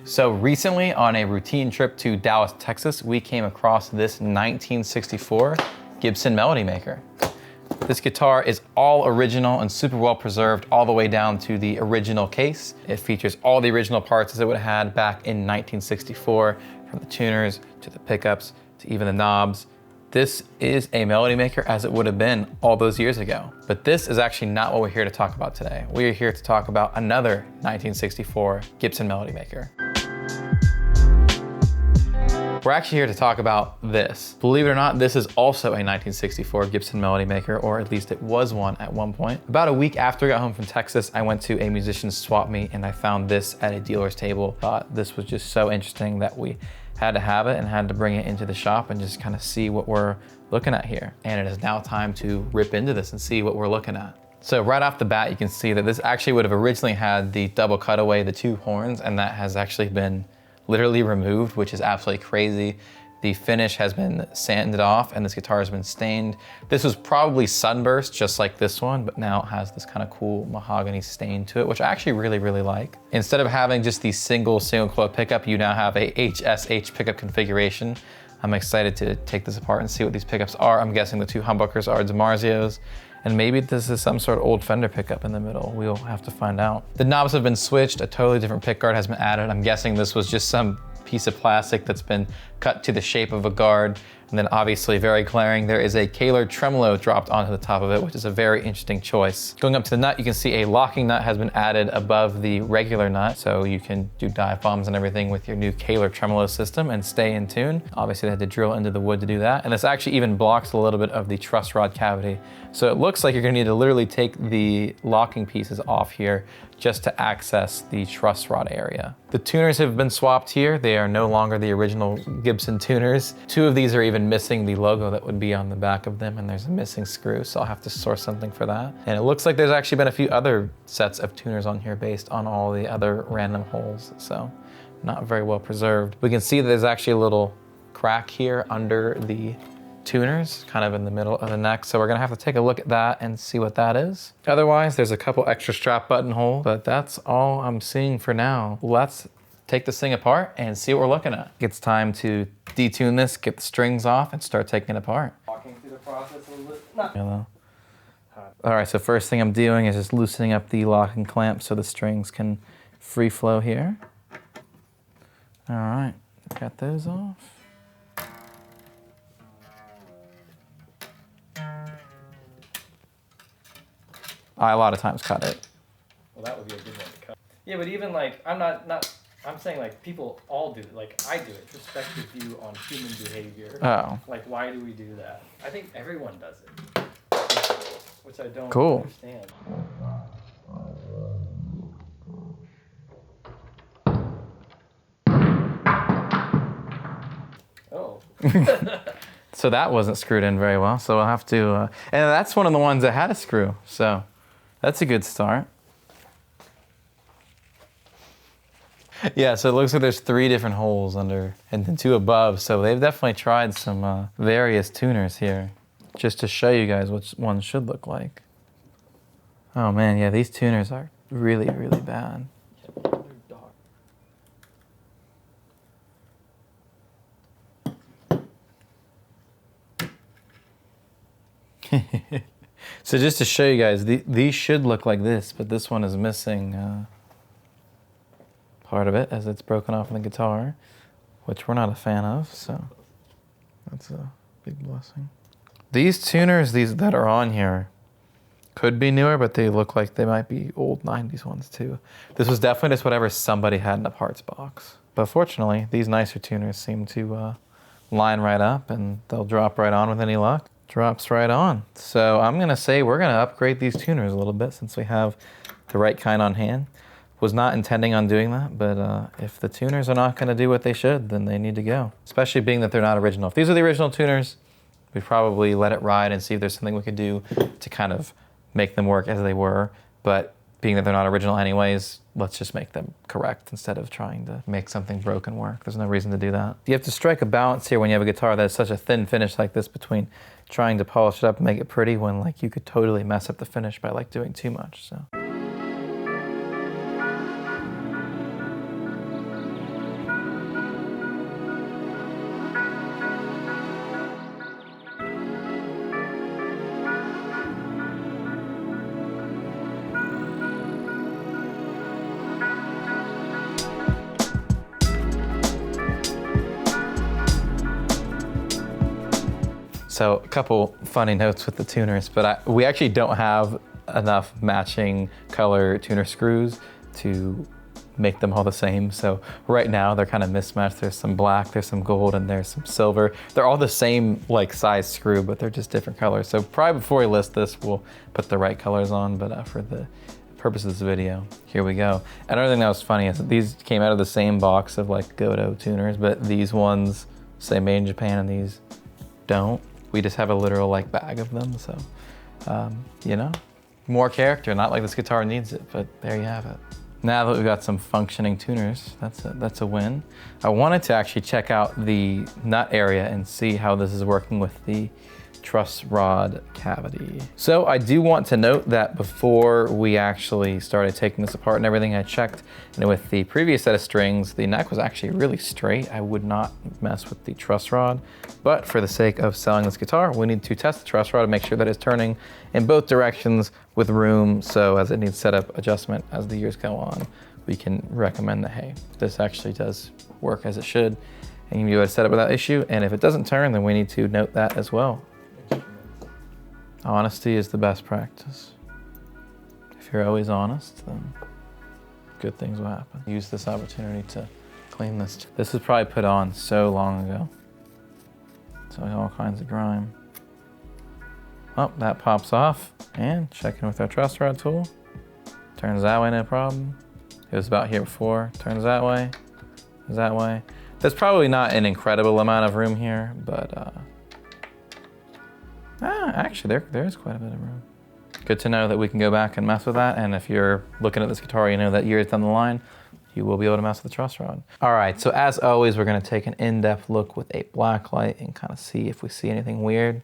So recently on a routine trip to Dallas, Texas, we came across this 1964 Gibson Melody Maker. This guitar is all original and super well preserved all the way down to the original case. It features all the original parts as it would have had back in 1964, from the tuners to the pickups to even the knobs. This is a Melody Maker as it would have been all those years ago. But this is actually not what we're here to talk about today. We are here to talk about another 1964 Gibson Melody Maker. We're actually here to talk about this. Believe it or not, this is also a 1964 Gibson Melody Maker, or at least it was one at one point. About a week after I got home from Texas, I went to a musician's swap meet and I found this at a dealer's table. Thought this was just so interesting that we had to have it and had to bring it into the shop and just kind of see what we're looking at here. And it is now time to rip into this and see what we're looking at. So right off the bat, you can see that this actually would have originally had the double cutaway, the two horns, and that has actually been literally removed, which is absolutely crazy. The finish has been sanded off and this guitar has been stained. This was probably sunburst just like this one, but now it has this kind of cool mahogany stain to it, which I actually really like. Instead of having just the single coil pickup, you now have a HSH pickup configuration. I'm excited to take this apart and see what these pickups are. I'm guessing the two humbuckers are DiMarzios, and maybe this is some sort of old Fender pickup in the middle. We'll have to find out. The knobs have been switched, a totally different pickguard has been added. I'm guessing this was just some piece of plastic that's been cut to the shape of a guard. And then obviously very glaring, there is a Kahler Tremolo dropped onto the top of it, which is a very interesting choice. Going up to the nut, you can see a locking nut has been added above the regular nut, so you can do dive bombs and everything with your new Kahler Tremolo system and stay in tune. Obviously they had to drill into the wood to do that. And this actually even blocks a little bit of the truss rod cavity. So it looks like you're gonna need to literally take the locking pieces off here just to access the truss rod area. The tuners have been swapped here. They are no longer the original Gibson tuners. Two of these are even missing the logo that would be on the back of them, and there's a missing screw, so I'll have to source something for that. And it looks like there's actually been a few other sets of tuners on here based on all the other random holes, so not very well preserved. We can see that there's actually a little crack here under the tuners, kind of in the middle of the neck. So we're gonna have to take a look at that and see what that is. Otherwise, there's a couple extra strap button holes, but that's all I'm seeing for now. Let's take this thing apart and see what we're looking at. It's time to detune this, get the strings off, and start taking it apart. Walking through the process a little bit. Hello. All right, so first thing I'm doing is just loosening up the locking clamp so the strings can free flow here. All right, got those off. I a lot of times cut it. Well, that would be a good one to cut. Yeah, but even like, I'm saying like people all do it. Like I do it. Perspective view on human behavior. Oh. Like why do we do that? I think everyone does it. Which I don't understand. Oh. So that wasn't screwed in very well, so we'll have to, and that's one of the ones that had a screw, so that's a good start. Yeah, so it looks like there's 3 different holes under and then 2 above, so they've definitely tried some various tuners here, just to show you guys what one should look like. Oh man, yeah, these tuners are really bad. So just to show you guys, these should look like this, but this one is missing part of it as it's broken off in the guitar, which we're not a fan of, so that's a big blessing. These tuners, these that are on here, could be newer, but they look like they might be old 90s ones too. This was definitely just whatever somebody had in a parts box. But fortunately, these nicer tuners seem to line right up and they'll drop right on with any luck. Drops right on. So I'm gonna say we're gonna upgrade these tuners a little bit since we have the right kind on hand. Was not intending on doing that, but if the tuners are not gonna do what they should, then they need to go. Especially being that they're not original. If these are the original tuners, we'd probably let it ride and see if there's something we could do to kind of make them work as they were. But being that they're not original anyways, let's just make them correct instead of trying to make something broken work. There's no reason to do that. You have to strike a balance here when you have a guitar that has such a thin finish like this between trying to polish it up and make it pretty when like you could totally mess up the finish by like doing too much, so. So a couple funny notes with the tuners, but we actually don't have enough matching color tuner screws to make them all the same. So right now they're kind of mismatched. There's some black, there's some gold, and there's some silver. They're all the same like size screw, but they're just different colors. So probably before we list this, we'll put the right colors on, but for the purpose of this video, here we go. Another thing that was funny is that these came out of the same box of like Goto tuners, but these ones say made in Japan and these don't. We just have a literal like bag of them. So, you know, more character, not like this guitar needs it, but there you have it. Now that we've got some functioning tuners, that's a win. I wanted to actually check out the nut area and see how this is working with the truss rod cavity. So I do want to note that before we actually started taking this apart and everything, I checked, and with the previous set of strings, the neck was actually really straight. I would not mess with the truss rod, but for the sake of selling this guitar, we need to test the truss rod to make sure that it's turning in both directions with room, so as it needs setup adjustment as the years go on, we can recommend that, hey, this actually does work as it should, and you can do a setup without issue, and if it doesn't turn, then we need to note that as well. Honesty is the best practice. If you're always honest, then good things will happen. Use this opportunity to clean this. This was probably put on so long ago. So all kinds of grime. Oh, that pops off. And checking with our truss rod tool. Turns that way, no problem. It was about here before. Turns that way, goes that way. There's probably not an incredible amount of room here, but actually there is quite a bit of room. Good to know that we can go back and mess with that, and if you're looking at this guitar, you know that years down the line, you will be able to mess with the truss rod. All right, so as always, we're gonna take an in-depth look with a black light and kind of see if we see anything weird.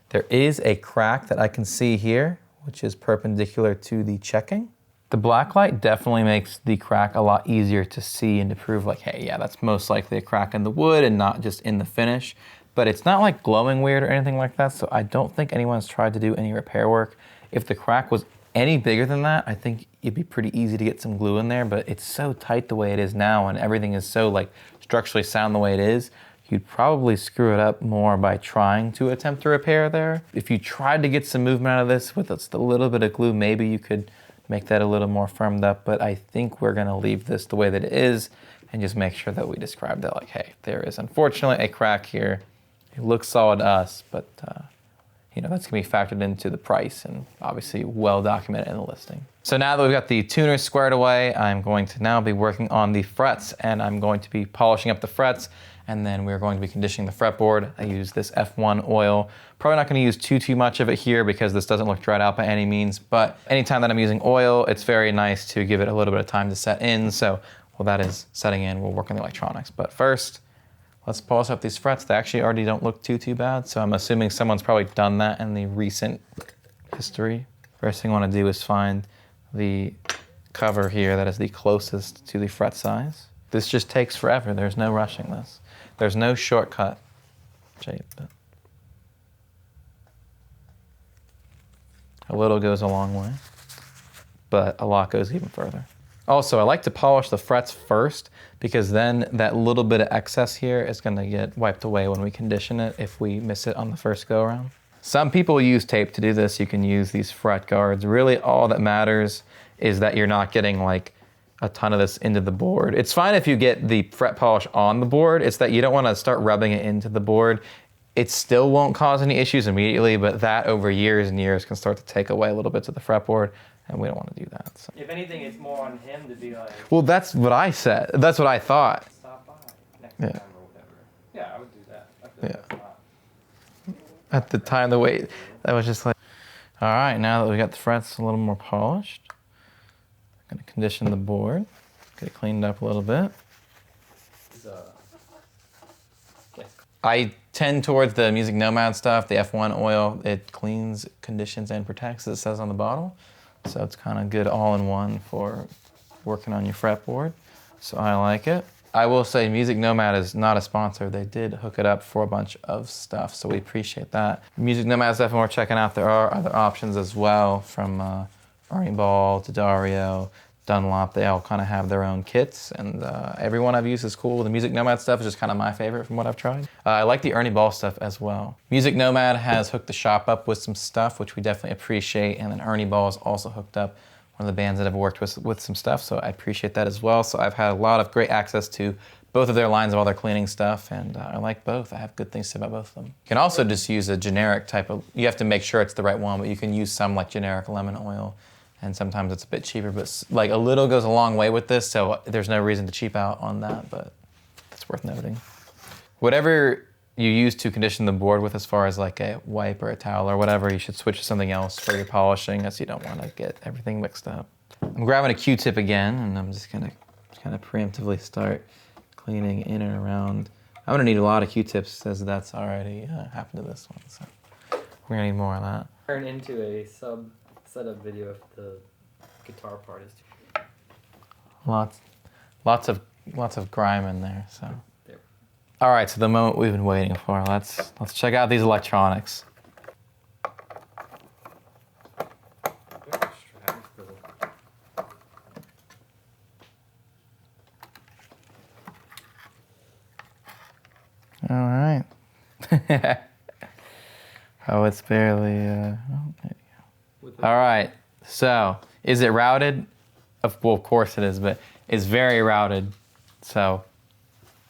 There is a crack that I can see here, which is perpendicular to the checking. The black light definitely makes the crack a lot easier to see and to prove like, hey, yeah, that's most likely a crack in the wood and not just in the finish. But it's not like glowing weird or anything like that, so I don't think anyone's tried to do any repair work. If the crack was any bigger than that, I think it'd be pretty easy to get some glue in there, but it's so tight the way it is now and everything is so like structurally sound the way it is, you'd probably screw it up more by trying to attempt to repair there. If you tried to get some movement out of this with just a little bit of glue, maybe you could make that a little more firmed up, but I think we're gonna leave this the way that it is and just make sure that we describe that like, hey, there is unfortunately a crack here. It looks solid to us, but you know, that's gonna be factored into the price and obviously well documented in the listing. So now that we've got the tuners squared away, I'm going to now be working on the frets, and I'm going to be polishing up the frets, and then we're going to be conditioning the fretboard. I use this F1 oil. Probably not gonna use too much of it here because this doesn't look dried out by any means, but anytime that I'm using oil, it's very nice to give it a little bit of time to set in. So while that is setting in, we'll work on the electronics. But first, let's polish up these frets. They actually already don't look too bad, so I'm assuming someone's probably done that in the recent history. First thing I wanna do is find the cover here that is the closest to the fret size. This just takes forever. There's no rushing this. There's no shortcut shape. But a little goes a long way, but a lot goes even further. Also, I like to polish the frets first because then that little bit of excess here is gonna get wiped away when we condition it if we miss it on the first go around. Some people use tape to do this. You can use these fret guards. Really all that matters is that you're not getting like a ton of this into the board. It's fine if you get the fret polish on the board. It's that you don't wanna start rubbing it into the board. It still won't cause any issues immediately, but that over years and years can start to take away a little bit of the fretboard, and we don't want to do that. So. If anything, it's more on him to be like... Well, that's what I said. That's what I thought. Stop by next time or whatever. Yeah, I would do that. I feel like that's not... At the time, the way, that was just like... All right, now that we got the frets a little more polished, I'm gonna condition the board, get it cleaned up a little bit. I tend towards the Music Nomad stuff, the F1 oil. It cleans, conditions, and protects, as it says on the bottle. So it's kind of good all-in-one for working on your fretboard. So I like it. I will say Music Nomad is not a sponsor. They did hook it up for a bunch of stuff, so we appreciate that. Music Nomad is definitely worth checking out. There are other options as well, from Ernie Ball to Dario Dunlop, they all kind of have their own kits, and every one I've used is cool. The Music Nomad stuff is just kind of my favorite from what I've tried. I like the Ernie Ball stuff as well. Music Nomad has hooked the shop up with some stuff, which we definitely appreciate, and then Ernie Ball is also hooked up one of the bands that I've worked with some stuff, so I appreciate that as well. So I've had a lot of great access to both of their lines of all their cleaning stuff, and I like both. I have good things to say about both of them. You can also just use a generic type of, you have to make sure it's the right one, but you can use some like generic lemon oil, and sometimes it's a bit cheaper, but like a little goes a long way with this, so there's no reason to cheap out on that, but that's worth noting. Whatever you use to condition the board with, as far as like a wipe or a towel or whatever, you should switch to something else for your polishing, as you don't want to get everything mixed up. I'm grabbing a Q-tip again, and I'm just gonna kind of preemptively start cleaning in and around. I'm gonna need a lot of Q-tips, as that's already happened to this one, so we're gonna need more of that. Turn into a setup video if the guitar part is too Lots of grime in there, so. There. All right, so the moment we've been waiting for. Let's check out these electronics. All right. Oh, it's barely, oh, there you go. All right, so is it routed? Well, of course it is, but it's very routed. So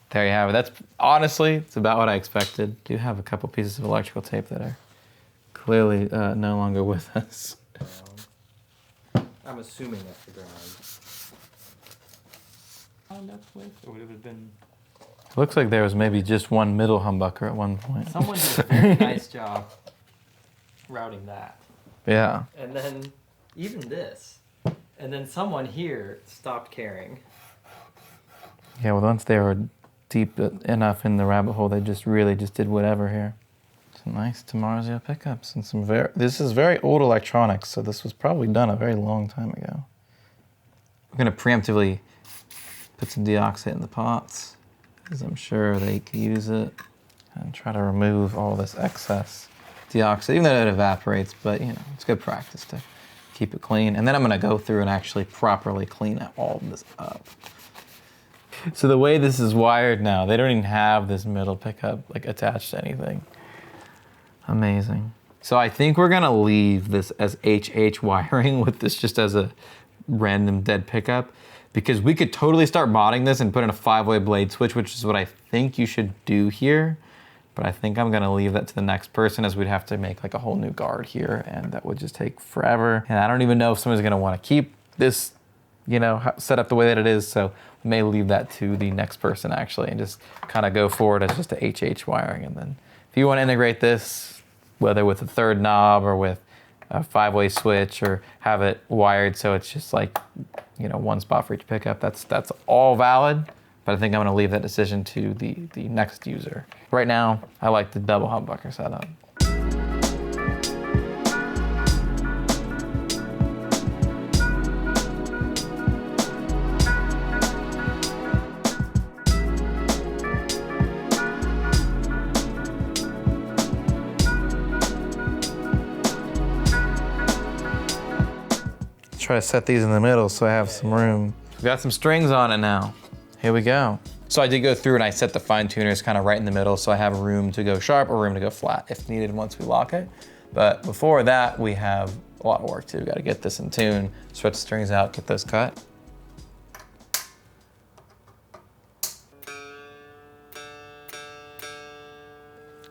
there you have it. That's honestly, it's about what I expected. Do have a couple pieces of electrical tape that are clearly no longer with us. I'm assuming that's the ground. Wound up with, or would it have been? Looks like there was maybe just one middle humbucker at one point. Someone did a very nice job routing that. Yeah. And then even this. And then someone here stopped caring. Yeah, well, once they were deep enough in the rabbit hole, they just really just did whatever here. Some nice Tamarzio pickups and some this is very old electronics, so this was probably done a very long time ago. We're gonna preemptively put some deoxit in the pots, because I'm sure they could use it, and try to remove all this excess deoxit, even though it evaporates, but you know, it's good practice to keep it clean. And then I'm gonna go through and actually properly clean all of this up. So the way this is wired now, they don't even have this middle pickup like attached to anything. Amazing. So I think we're gonna leave this as HH wiring with this just as a random dead pickup, because we could totally start modding this and put in a 5-way blade switch, which is what I think you should do here. But I think I'm gonna leave that to the next person, as we'd have to make like a whole new guard here, and that would just take forever. And I don't even know if someone's gonna wanna keep this, you know, set up the way that it is. So we may leave that to the next person actually, and just kind of go forward as just a HH wiring. And then if you wanna integrate this, whether with a third knob or with a 5-way switch, or have it wired so it's just like, you know, one spot for each pickup, that's all valid. But I think I'm gonna leave that decision to the next user. Right now, I like the double humbucker setup. Try to set these in the middle so I have some room. We got some strings on it now. Here we go. So I did go through and I set the fine tuners kind of right in the middle, so I have room to go sharp or room to go flat if needed once we lock it. But before that, we have a lot of work too. We got to get this in tune, stretch the strings out, get those cut.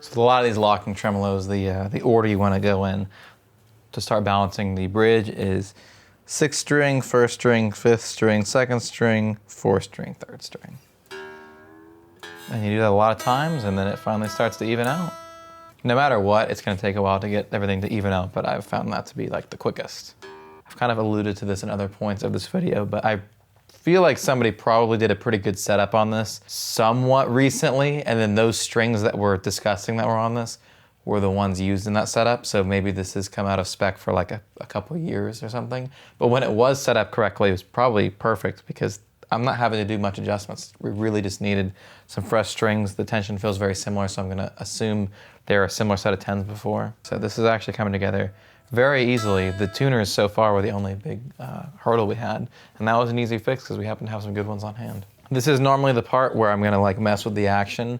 So a lot of these locking tremolos, the order you want to go in to start balancing the bridge is 6th string, 1st string, 5th string, 2nd string, 4th string, 3rd string. And you do that a lot of times, and then it finally starts to even out. No matter what, it's gonna take a while to get everything to even out, but I've found that to be like the quickest. I've kind of alluded to this in other points of this video, but I feel like somebody probably did a pretty good setup on this somewhat recently, and then those strings that we're discussing that were on this were the ones used in that setup. So maybe this has come out of spec for like a couple of years or something. But when it was set up correctly, it was probably perfect, because I'm not having to do much adjustments. We really just needed some fresh strings. The tension feels very similar, so I'm gonna assume they're a similar set of 10s before. So this is actually coming together very easily. The tuners so far were the only big hurdle we had, and that was an easy fix because we happen to have some good ones on hand. This is normally the part where I'm gonna like mess with the action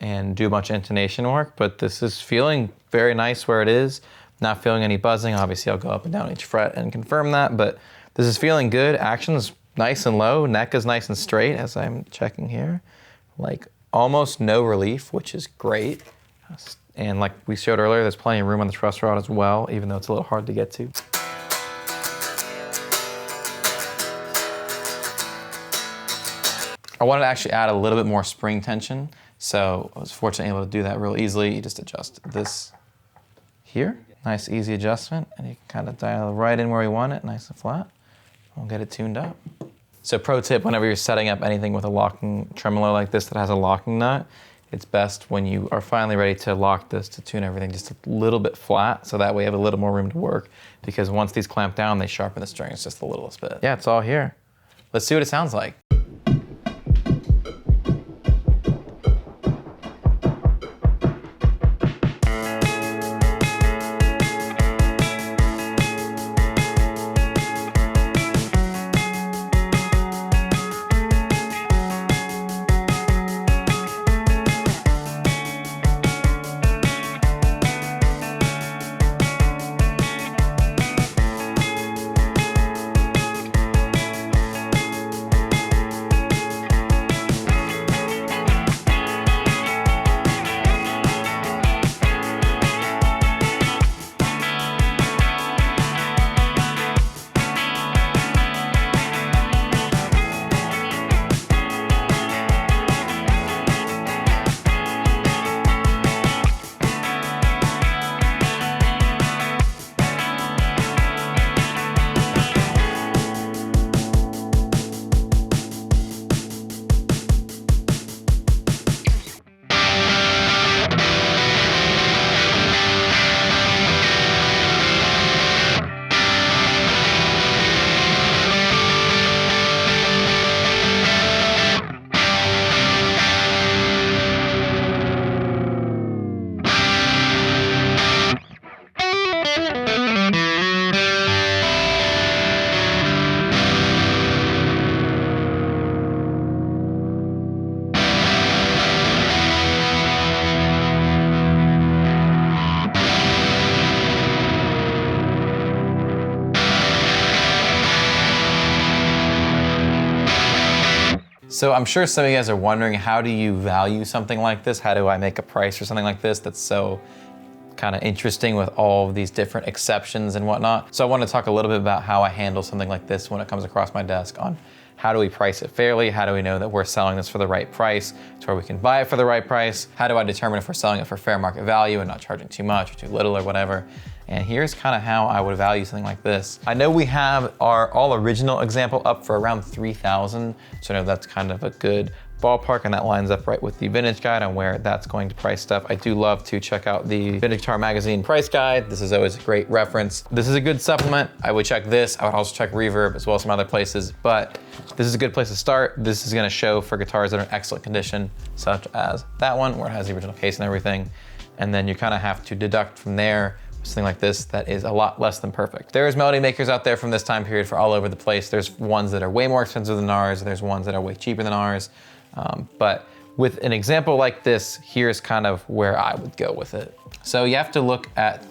and do a bunch of intonation work, but this is feeling very nice where it is. Not feeling any buzzing. Obviously I'll go up and down each fret and confirm that, but this is feeling good. Action's nice and low, neck is nice and straight as I'm checking here. Like almost no relief, which is great. And like we showed earlier, there's plenty of room on the truss rod as well, even though it's a little hard to get to. I wanted to actually add a little bit more spring tension, so I was fortunately able to do that real easily. You just adjust this here. Nice easy adjustment, and you can kind of dial right in where you want it, nice and flat. We'll get it tuned up. So pro tip, whenever you're setting up anything with a locking tremolo like this that has a locking nut, it's best when you are finally ready to lock this to tune everything just a little bit flat, so that way you have a little more room to work, because once these clamp down, they sharpen the strings just the littlest bit. Yeah, it's all here. Let's see what it sounds like. So I'm sure some of you guys are wondering, how do you value something like this? How do I make a price for something like this that's so kind of interesting with all of these different exceptions and whatnot? So I want to talk a little bit about how I handle something like this when it comes across my desk, on how do we price it fairly? How do we know that we're selling this for the right price to where we can buy it for the right price? How do I determine if we're selling it for fair market value and not charging too much or too little or whatever? And here's kind of how I would value something like this. I know we have our all original example up for around 3,000. So I know that's kind of a good ballpark, and that lines up right with the vintage guide on where that's going to price stuff. I do love to check out the Vintage Guitar Magazine price guide. This is always a great reference. This is a good supplement. I would check this. I would also check Reverb as well as some other places, but this is a good place to start. This is gonna show for guitars that are in excellent condition, such as that one where it has the original case and everything. And then you kind of have to deduct from there something like this that is a lot less than perfect. There's melody makers out there from this time period for all over the place. There's ones that are way more expensive than ours. There's ones that are way cheaper than ours. But with an example like this, here's kind of where I would go with it. So you have to look at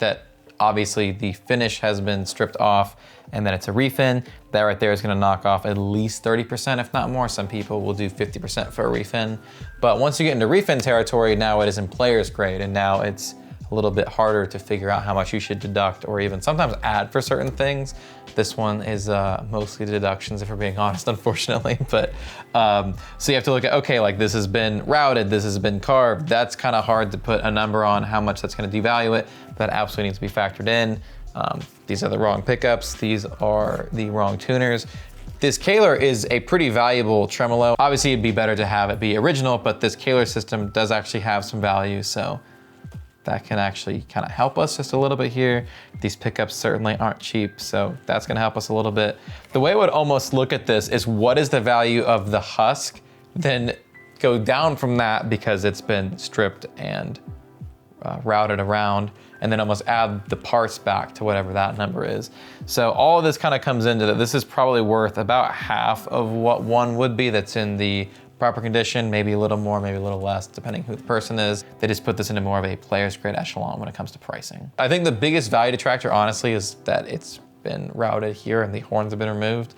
that. Obviously the finish has been stripped off, and then it's a refin. That right there is gonna knock off at least 30%, if not more. Some people will do 50% for a refin. But once you get into refin territory, now it is in player's grade, and now it's a little bit harder to figure out how much you should deduct or even sometimes add for certain things. This one is mostly deductions, if we're being honest, unfortunately. But so you have to look at, okay, like this has been routed, this has been carved. That's kind of hard to put a number on how much that's gonna devalue it. That absolutely needs to be factored in. These are the wrong pickups. These are the wrong tuners. This Kahler is a pretty valuable tremolo. Obviously it'd be better to have it be original, but this Kahler system does actually have some value. So that can actually kind of help us just a little bit here. These pickups certainly aren't cheap, so that's gonna help us a little bit. The way I would almost look at this is what is the value of the husk, then go down from that because it's been stripped and routed around, and then almost add the parts back to whatever that number is. So all of this kind of comes into that. This is probably worth about half of what one would be that's in the proper condition, maybe a little more, maybe a little less, depending who the person is. They just put this into more of a player's grade echelon when it comes to pricing. I think the biggest value detractor, honestly, is that it's been routed here and the horns have been removed.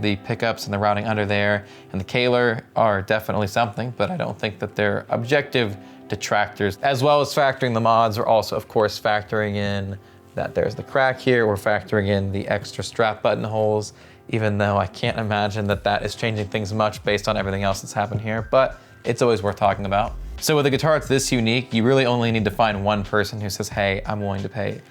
The pickups and the routing under there and the Kahler are definitely something, but I don't think that they're objective detractors. As well as factoring the mods, we're also, of course, factoring in that there's the crack here. We're factoring in the extra strap button holes, even though I can't imagine that that is changing things much based on everything else that's happened here, but it's always worth talking about. So with a guitar that's this unique, you really only need to find one person who says, hey, I'm willing to pay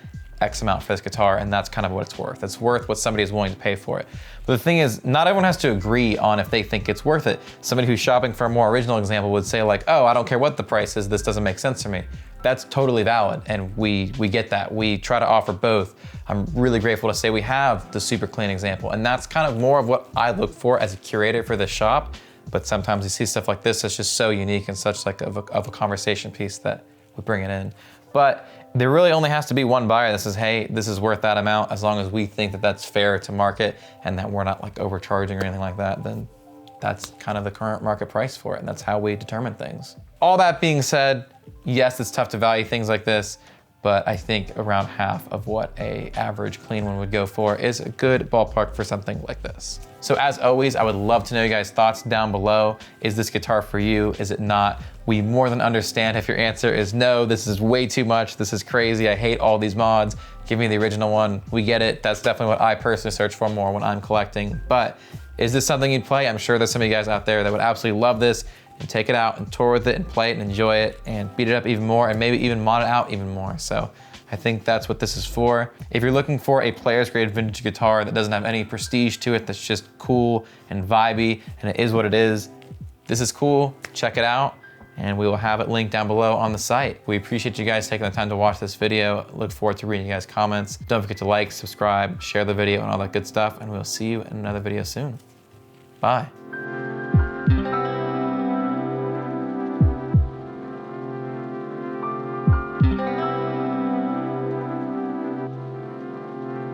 X amount for this guitar, and that's kind of what it's worth. It's worth what somebody is willing to pay for it. But the thing is, not everyone has to agree on if they think it's worth it. Somebody who's shopping for a more original example would say like, oh, I don't care what the price is, this doesn't make sense to me. That's totally valid, and we get that. We try to offer both. I'm really grateful to say we have the super clean example, and that's kind of more of what I look for as a curator for this shop. But sometimes you see stuff like this that's just so unique and such like of a conversation piece that we bring it in. But there really only has to be one buyer that says, hey, this is worth that amount, as long as we think that that's fair to market and that we're not like overcharging or anything like that, then that's kind of the current market price for it, and that's how we determine things. All that being said, yes, it's tough to value things like this, but I think around half of what a average clean one would go for is a good ballpark for something like this. So as always, I would love to know you guys' thoughts down below. Is this guitar for you? Is it not? We more than understand if your answer is no, this is way too much, this is crazy, I hate all these mods, give me the original one. We get it, that's definitely what I personally search for more when I'm collecting. But is this something you'd play? I'm sure there's some of you guys out there that would absolutely love this and take it out and tour with it and play it and enjoy it and beat it up even more and maybe even mod it out even more. So I think that's what this is for. If you're looking for a player's grade vintage guitar that doesn't have any prestige to it, that's just cool and vibey and it is what it is, this is cool, check it out, and we will have it linked down below on the site. We appreciate you guys taking the time to watch this video. Look forward to reading you guys' comments. Don't forget to like, subscribe, share the video and all that good stuff, and we'll see you in another video soon. Bye.